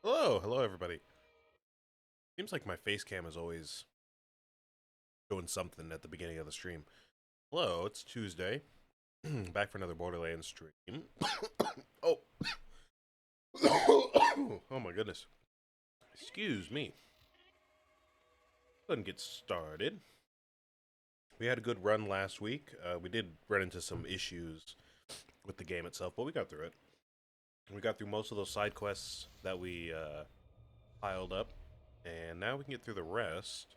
Hello everybody. Seems like my face cam is always doing something at the beginning of the stream. Hello, it's Tuesday. Back for another Borderlands stream. Oh. Oh my goodness. Excuse me. Go ahead and get started. We had a good run last week. We did run into some issues with the game itself, but we got through it. We got through most of those side quests that we piled up, and now we can get through the rest.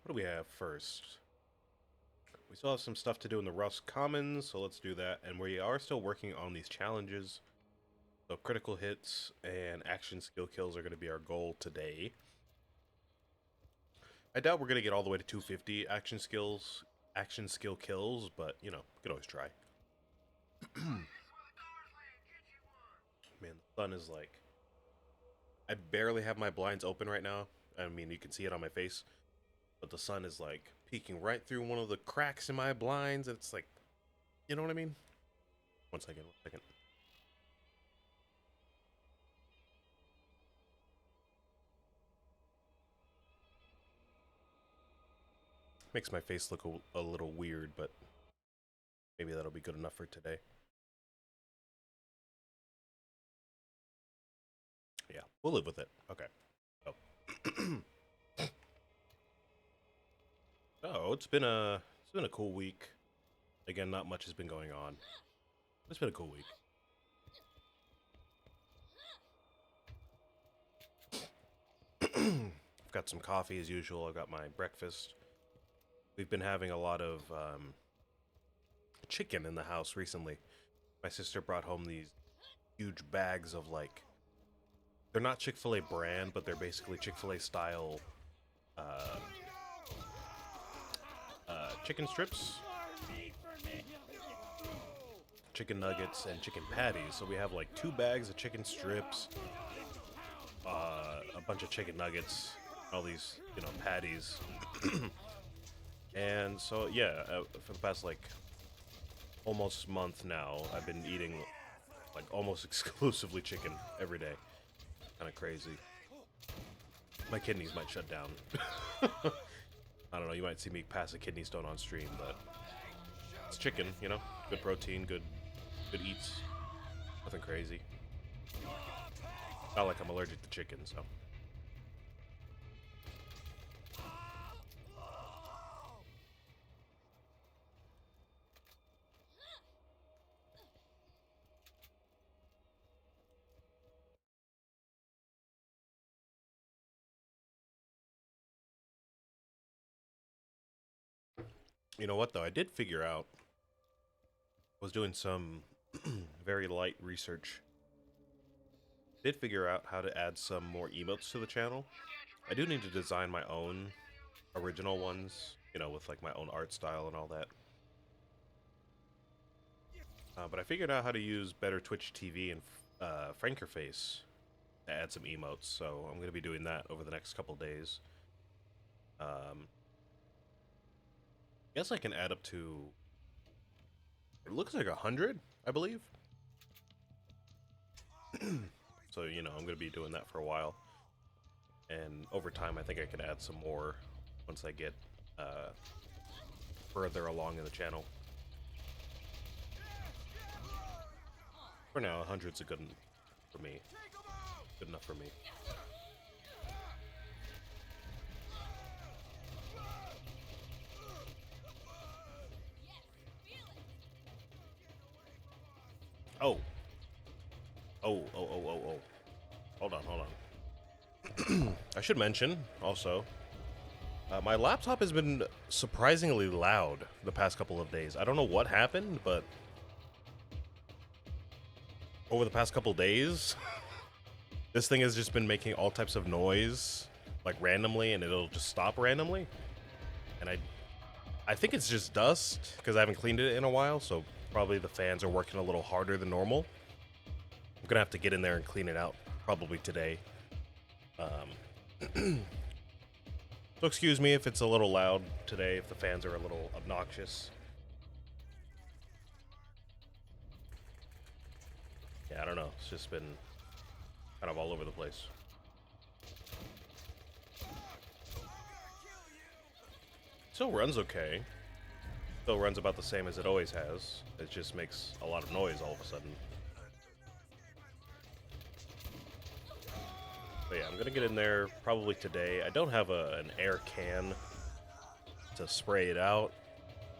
What do we have first? We still have some stuff to do in the Rust Commons, so let's do that. And we are still working on these challenges. So critical hits and action skill kills are going to be our goal today. I doubt we're going to get all the way to 250 action skill kills, but you know, we could always try. Man, the sun is like, I barely have my blinds open right now. I mean, you can see it on my face, but the sun is like peeking right through one of the cracks in my blinds. It's like, you know what I mean? One second. Makes my face look a little weird, but maybe that'll be good enough for today. Yeah, we'll live with it. Okay. Oh. Oh, it's been a cool week. Again, not much has been going on. It's been a cool week. I've got some coffee as usual. I've got my breakfast. We've been having a lot of chicken in the house recently. My sister brought home these huge bags of like, they're not Chick-fil-A brand, but they're basically Chick-fil-A style uh, chicken strips, chicken nuggets, and chicken patties. So we have like 2 bags of chicken strips, a bunch of chicken nuggets, all these, you know, patties. And so, yeah, for the past like almost month now, I've been eating like almost exclusively chicken every day. Kind of crazy. My kidneys might shut down. I don't know, you might see me pass a kidney stone on stream, but it's chicken, you know? Good protein, good eats. Nothing crazy. Not like I'm allergic to chicken, so. You know what, though? I did figure out, I was doing some very light research. Did figure out how to add some more emotes to the channel. I do need to design my own original ones, you know, with like my own art style and all that. But I figured out how to use better Twitch TV and Frankerface to add some emotes, so I'm going to be doing that over the next couple days. Guess I can add up to, it looks like 100, I believe. So, you know, I'm going to be doing that for a while. And over time, I think I can add some more once I get further along in the channel. For now, 100's a good for me. Good enough for me. Oh. Oh. Hold on. I should mention, also, my laptop has been surprisingly loud the past couple of days. I don't know what happened, but over the past couple of days, this thing has just been making all types of noise, like randomly, and it'll just stop randomly. And I think it's just dust, because I haven't cleaned it in a while, so probably the fans are working a little harder than normal. I'm gonna have to get in there and clean it out, probably today. So excuse me if it's a little loud today, if the fans are a little obnoxious. Yeah, I don't know. It's just been kind of all over the place. Still runs okay. Still runs about the same as it always has. It just makes a lot of noise all of a sudden. But yeah, I'm gonna get in there probably today. I don't have an air can to spray it out,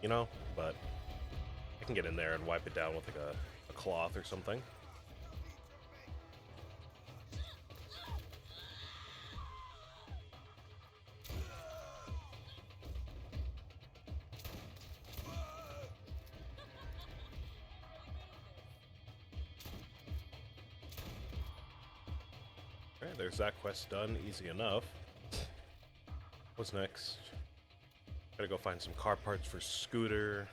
you know, but I can get in there and wipe it down with like a cloth or something. Alright, there's that quest done. Easy enough. What's next? Gotta go find some car parts for Scooter.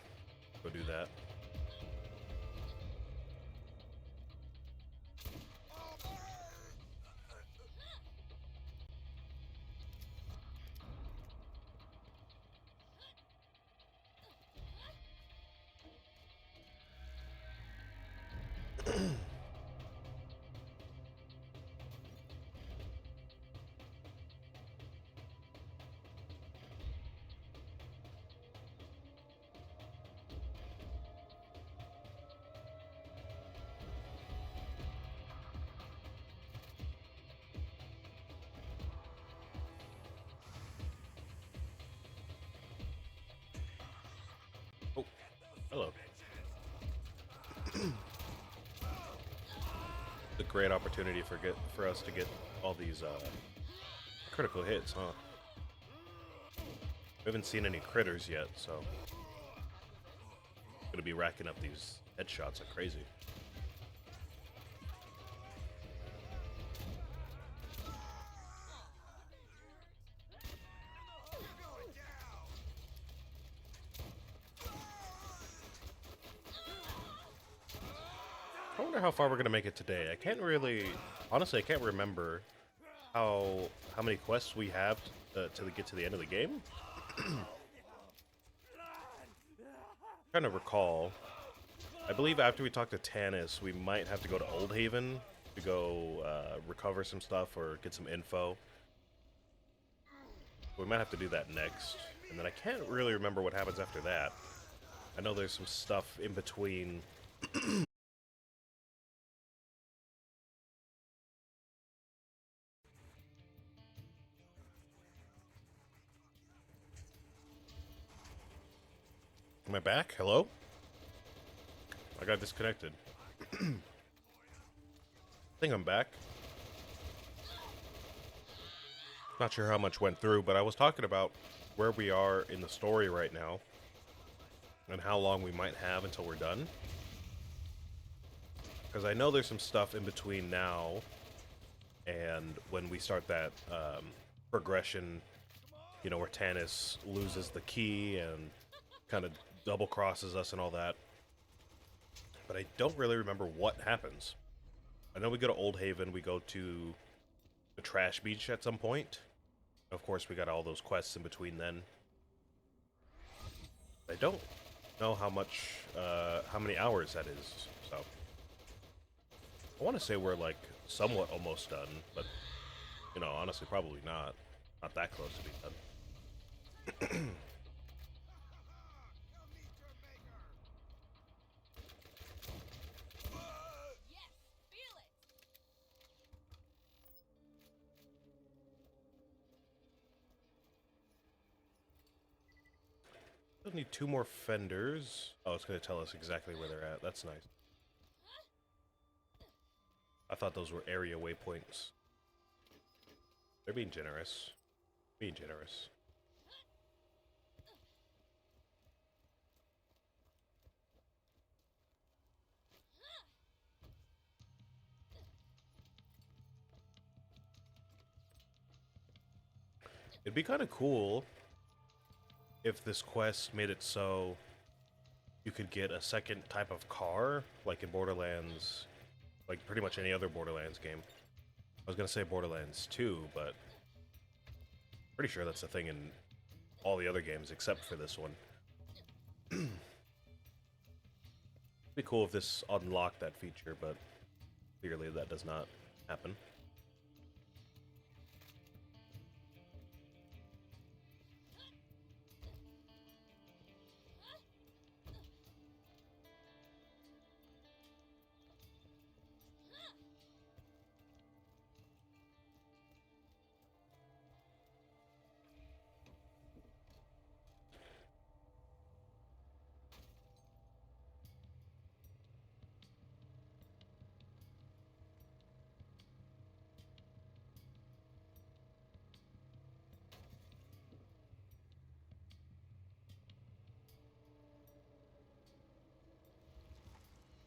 Go do that. Oh, hello. It's a great opportunity for us to get all these critical hits, huh? We haven't seen any critters yet, so gonna be racking up these headshots like crazy. I wonder how far we're gonna make it today. I can't really, honestly, I can't remember how many quests we have to get to the end of the game. Trying to recall. I believe after we talk to Tannis, we might have to go to Old Haven to go recover some stuff or get some info. We might have to do that next. And then I can't really remember what happens after that. I know there's some stuff in between. Am I back? Hello? I got disconnected. I think I'm back. Not sure how much went through, but I was talking about where we are in the story right now and how long we might have until we're done. Because I know there's some stuff in between now and when we start that progression, you know, where Tannis loses the key and kind of double crosses us and all that. But I don't really remember what happens. I know we go to Old Haven, we go to the Trash Beach at some point. Of course, we got all those quests in between then. I don't know how many hours that is, so. I want to say we're, like, somewhat almost done, but, you know, honestly, probably not. Not that close to being done. Still need 2 more fenders. Oh, it's going to tell us exactly where they're at. That's nice. I thought those were area waypoints. They're being generous. Being generous. It'd be kind of cool if this quest made it so you could get a second type of car, like in Borderlands, like pretty much any other Borderlands game. I was gonna say Borderlands 2, but pretty sure that's a thing in all the other games except for this one. It'd be cool if this unlocked that feature, but Clearly that does not happen.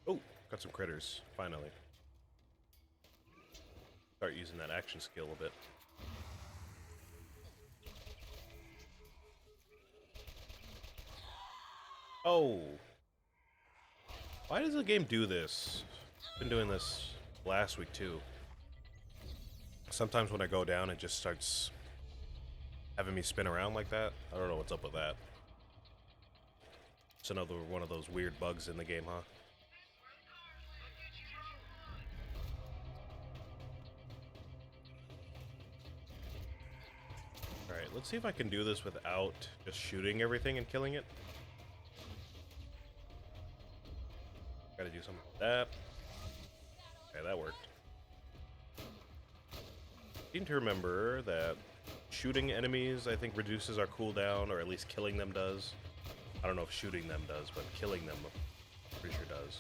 Oh, got some critters, finally. Start using that action skill a bit. Oh! Why does the game do this? Been doing this last week too. Sometimes when I go down, it just starts having me spin around like that. I don't know what's up with that. It's another one of those weird bugs in the game, huh? Alright, let's see if I can do this without just shooting everything and killing it. Gotta do something like that. Okay, that worked. I seem to remember that shooting enemies, I think, reduces our cooldown, or at least killing them does. I don't know if shooting them does, but killing them, I'm pretty sure does.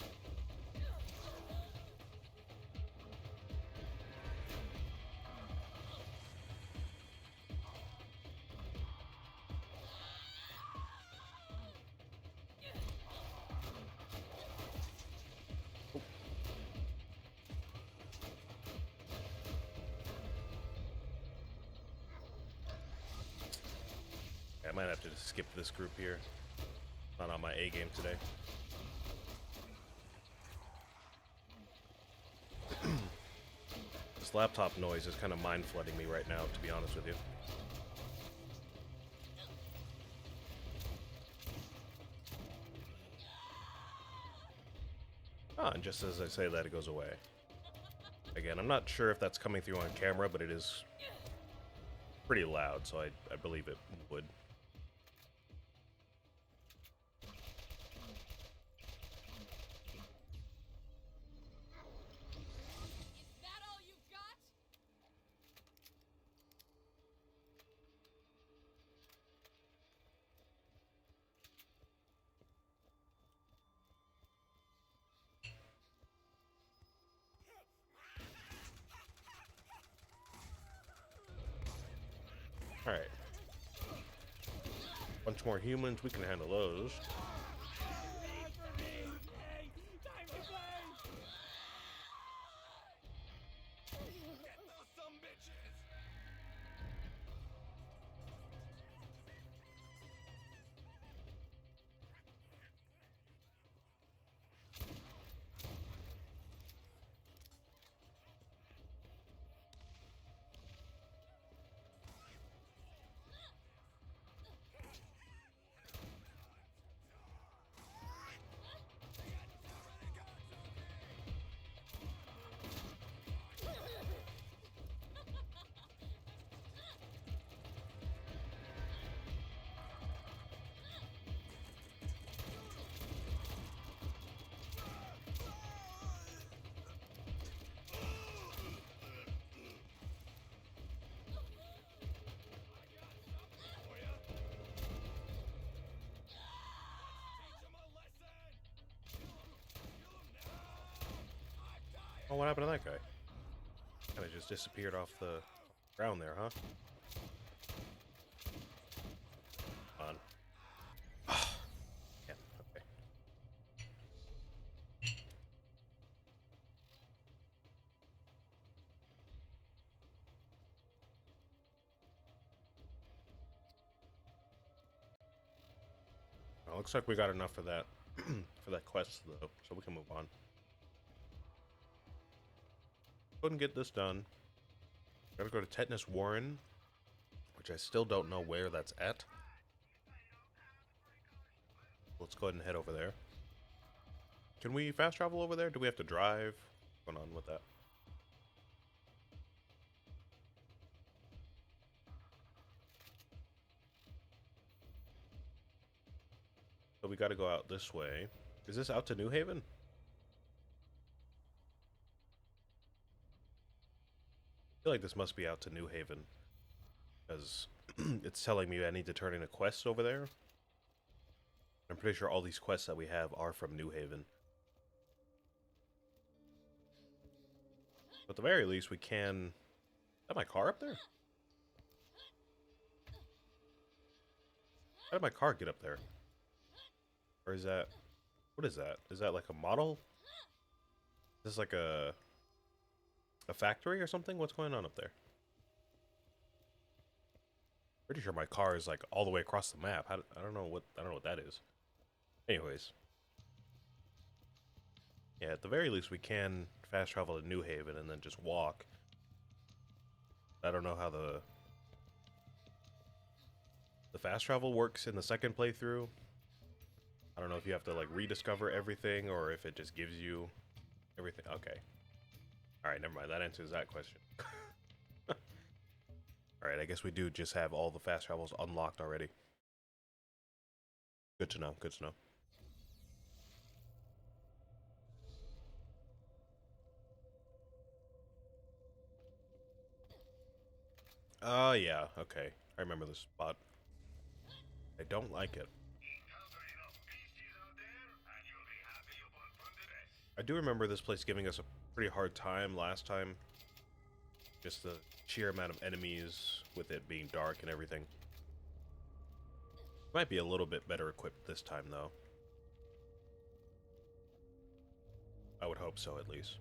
I might have to just skip this group here. Not on my A game today. This laptop noise is kind of mind flooding me right now, to be honest with you. Ah, and just as I say that, it goes away. Again, I'm not sure if that's coming through on camera, but it is pretty loud, so I believe it would. Alright. Bunch more humans, we can handle those. Oh, what happened to that guy? Kind of just disappeared off the ground there, huh? Come on. Yeah, okay. Well, looks like we got enough for that for that quest though, so we can move on. Go ahead and get this done. Gotta go to Tetanus Warren, which I still don't know where that's at. Let's go ahead and head over there. Can we fast travel over there? Do we have to drive? going on with that? So we got to go out this way. Is this out to New Haven? I feel like this must be out to New Haven, because it's telling me I need to turn in a quest over there. I'm pretty sure all these quests that we have are from New Haven. But at the very least, we can... Is that my car up there? How did my car get up there? Or is that... What is that? Is that like a model? Is this like a factory or something? What's going on up there? Pretty sure my car is like all the way across the map. I don't know what that is. Anyways. Yeah, at the very least we can fast travel to New Haven and then just walk. I don't know how the fast travel works in the second playthrough. I don't know if you have to like rediscover everything or if it just gives you everything. Okay. Alright, never mind. That answers that question. Alright, I guess we do just have all the fast travels unlocked already. Good to know, good to know. Oh, yeah, okay. I remember this spot. I don't like it. I do remember this place giving us a pretty hard time last time. Just the sheer amount of enemies with it being dark and everything. Might be a little bit better equipped this time, though. I would hope so, at least.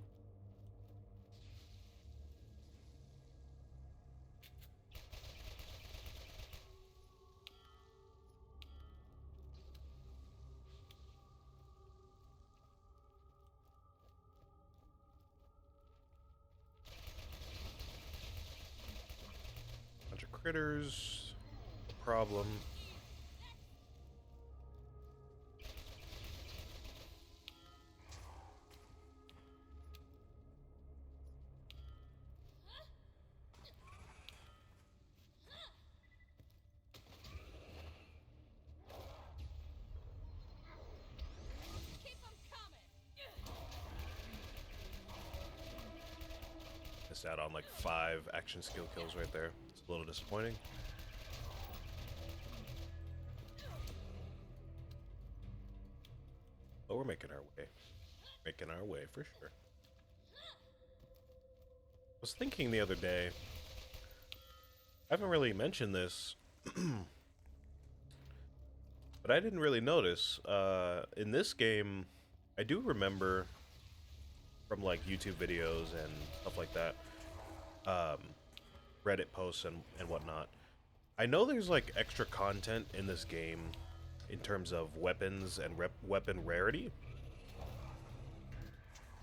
Bunch of critters. Problem. Missed out on like 5 action skill kills right there. It's a little disappointing. But we're making our way. Making our way for sure. I was thinking the other day, I haven't really mentioned this, but I didn't really notice. In this game, I do remember from like YouTube videos and stuff like that, Reddit posts and whatnot. I know there's like extra content in this game in terms of weapons and weapon rarity.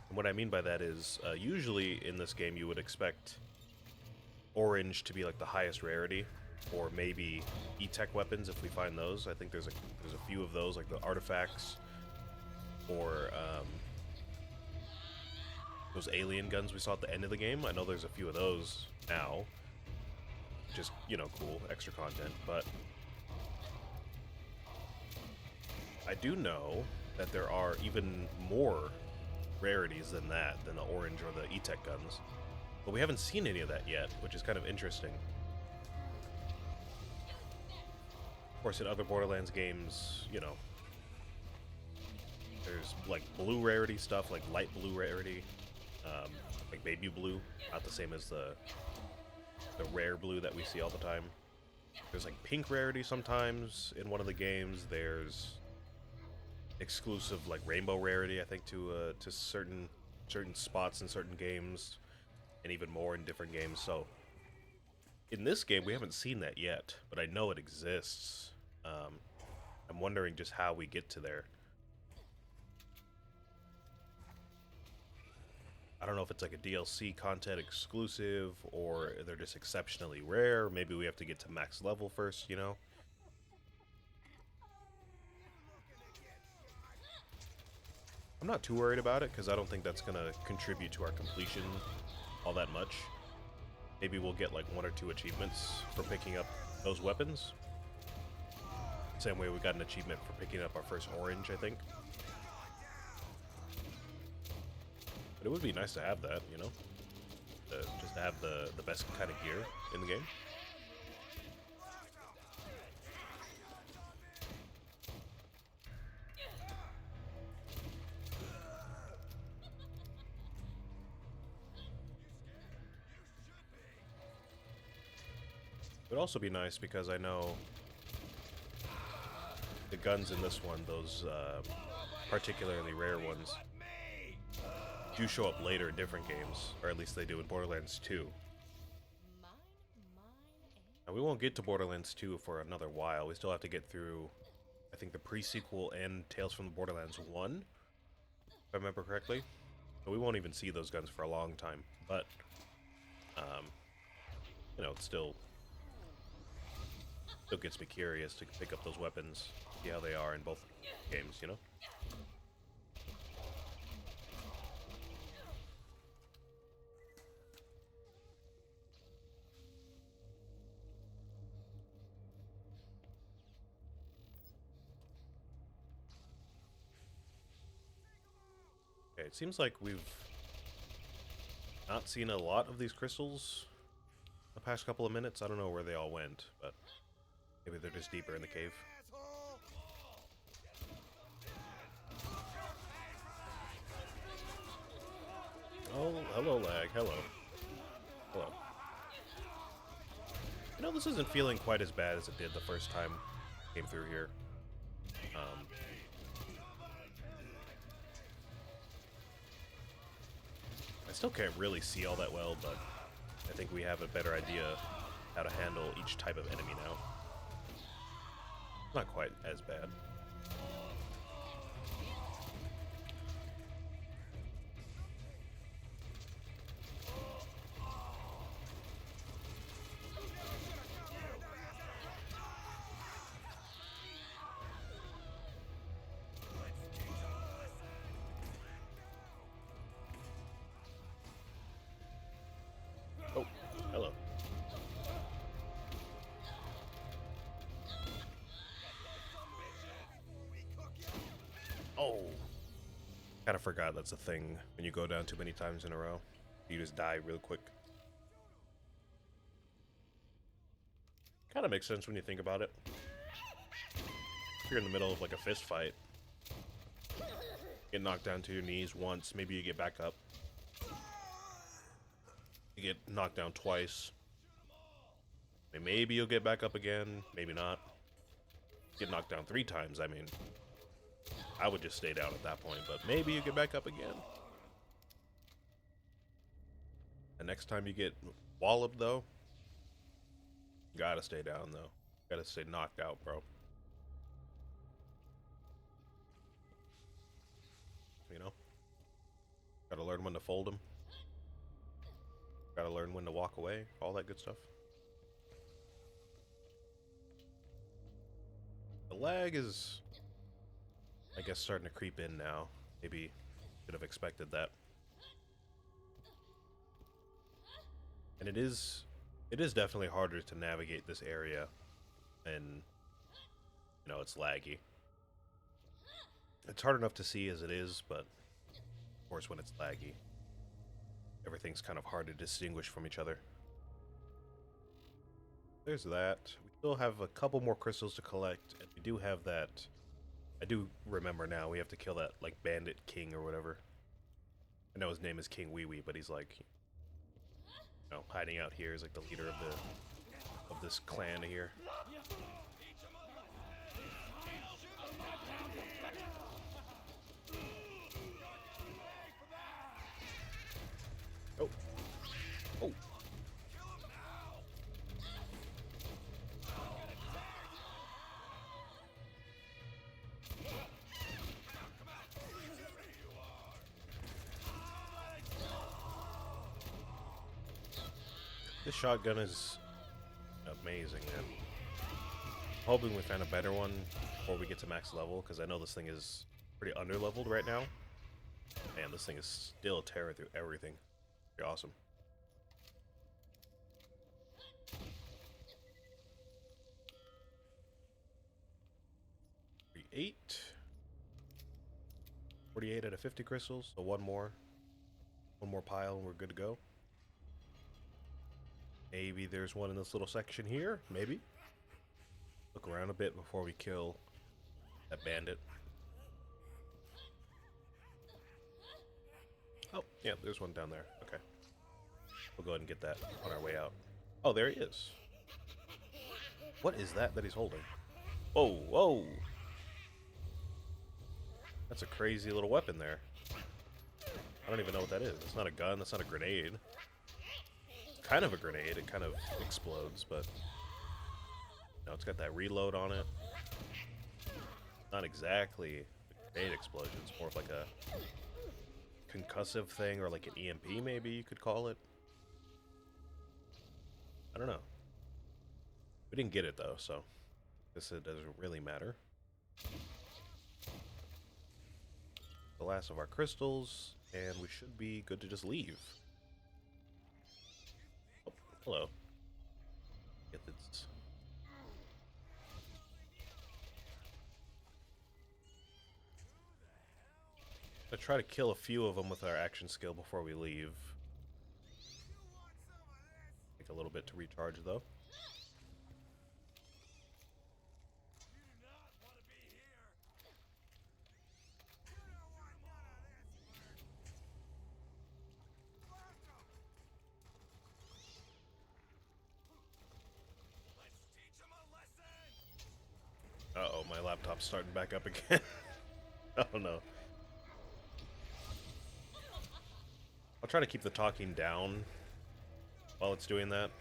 And what I mean by that is, usually in this game you would expect orange to be like the highest rarity, or maybe E-Tech weapons if we find those. I think there's a few of those, like the artifacts, or those alien guns we saw at the end of the game. I know there's a few of those now. Just, you know, cool, extra content, but I do know that there are even more rarities than that, than the orange or the E-Tech guns. But we haven't seen any of that yet, which is kind of interesting. Of course, in other Borderlands games, you know, there's like blue rarity stuff, like light blue rarity, like baby blue, not the same as the rare blue that we see all the time. There's like pink rarity sometimes in one of the games. There's exclusive like rainbow rarity, I think, to certain spots in certain games, and even more in different games. So in this game we haven't seen that yet, but I know it exists. I'm wondering just how we get to there. I don't know if it's like a DLC content exclusive, or they're just exceptionally rare. Maybe we have to get to max level first, you know? I'm not too worried about it because I don't think that's gonna contribute to our completion all that much. Maybe we'll get like 1 or 2 achievements for picking up those weapons. Same way we got an achievement for picking up our first orange, I think. But it would be nice to have that, you know? Just to have the best kind of gear in the game. It would also be nice because I know the guns in this one, those particularly rare ones, do show up later in different games, or at least they do in Borderlands 2. Now, we won't get to Borderlands 2 for another while. We still have to get through, I think, the pre-sequel and Tales from the Borderlands 1, if I remember correctly. So we won't even see those guns for a long time, but, you know, it's still gets me curious to pick up those weapons, see how they are in both games, you know? Okay, it seems like we've not seen a lot of these crystals the past couple of minutes. I don't know where they all went, but maybe they're just deeper in the cave. Oh, hello, lag. Hello. Hello. You know, this isn't feeling quite as bad as it did the first time I came through here. I still can't really see all that well, but I think we have a better idea how to handle each type of enemy now. Not quite as bad. Oh, hello. Oh! Kinda forgot that's a thing when you go down too many times in a row. You just die real quick. Kinda makes sense when you think about it. If you're in the middle of like a fist fight, get knocked down to your knees once, maybe you get back up. You get knocked down twice. Maybe you'll get back up again, maybe not. Get knocked down 3 times, I mean, I would just stay down at that point, but maybe you get back up again. The next time you get walloped, though, you gotta stay down, though. Gotta stay knocked out, bro. You know? Gotta learn when to fold them. Gotta learn when to walk away, all that good stuff. The lag is, I guess, starting to creep in now. Maybe should have expected that. And it is definitely harder to navigate this area, and you know, it's laggy. It's hard enough to see as it is, but of course when it's laggy, everything's kind of hard to distinguish from each other. There's that. We still have a couple more crystals to collect, and we do have that. I do remember now, we have to kill that, like, bandit king or whatever. I know his name is King Wee Wee, but he's like, you know, hiding out here as like the leader of this clan here. Oh. Oh. This shotgun is amazing, man. I'm hoping we find a better one before we get to max level, because I know this thing is pretty under-leveled right now. Man, this thing is still tearing through everything. Pretty awesome. 48. 48 out of 50 crystals, so one more pile and we're good to go. Maybe there's one in this little section here, maybe. Look around a bit before we kill that bandit. Oh, yeah, there's one down there. Okay. We'll go ahead and get that on our way out. Oh, there he is. What is that he's holding? Whoa, whoa! That's a crazy little weapon there. I don't even know what that is. It's not a gun, that's not a grenade. It's kind of a grenade, it kind of explodes, but... No, it's got that reload on it. Not exactly a grenade explosion, it's more of like a concussive thing, or like an EMP maybe you could call it. I don't know. We didn't get it though, so I guess it doesn't really matter. The last of our crystals, and we should be good to just leave. Oh, hello. Get this. I'm gonna try to kill a few of them with our action skill before we leave. Take a little bit to recharge though. Uh-oh, my laptop's starting back up again. Oh no. I'll try to keep the talking down while it's doing that.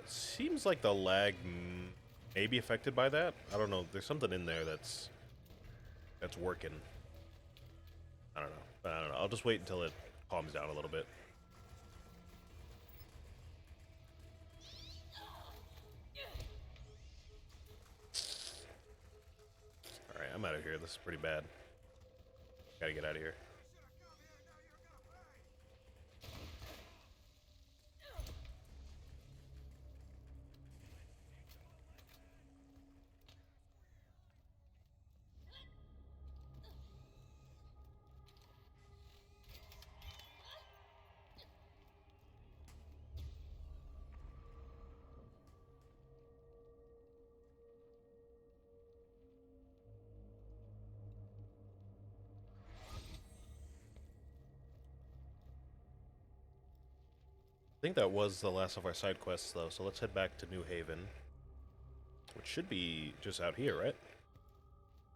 Seems like the lag may be affected by that. I don't know. There's something in there that's working. I don't know. I'll just wait until it calms down a little bit. Alright, I'm out of here. This is pretty bad. Gotta get out of here. I think that was the last of our side quests, though, so let's head back to New Haven. Which should be just out here, right?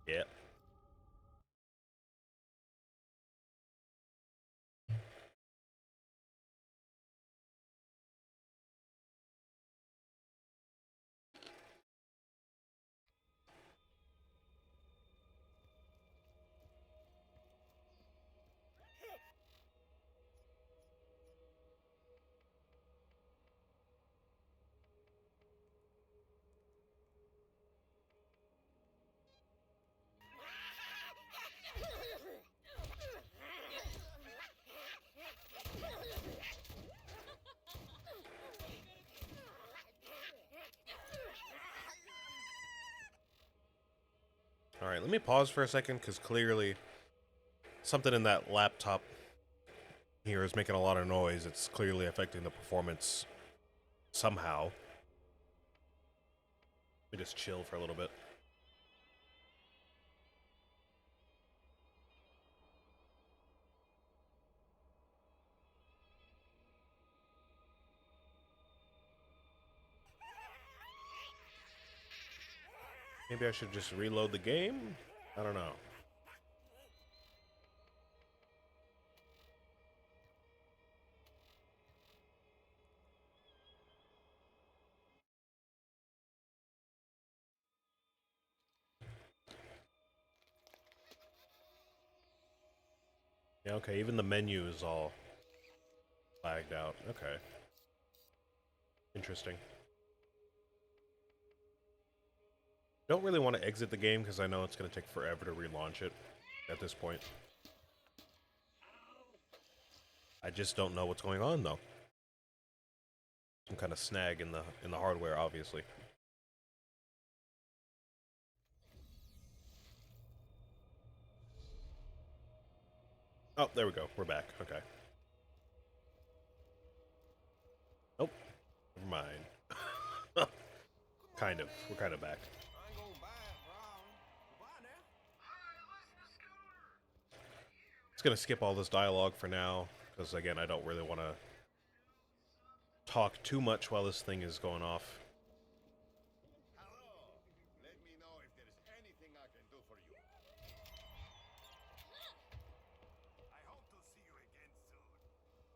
Yeah. Alright, let me pause for a second, because clearly something in that laptop here is making a lot of noise. It's clearly affecting the performance somehow. Let me just chill for a little bit. Maybe I should just reload the game? I don't know. Yeah, okay, even the menu is all lagged out. Okay. Interesting. Don't really want to exit the game because I know it's going to take forever to relaunch it at this point. I just don't know what's going on though. Some kind of snag in the hardware, obviously. Oh, there we go. We're back. Okay. Nope. Never mind. Kind of. We're kind of back. It's gonna skip all this dialogue for now, because again, I don't really want to talk too much while this thing is going off.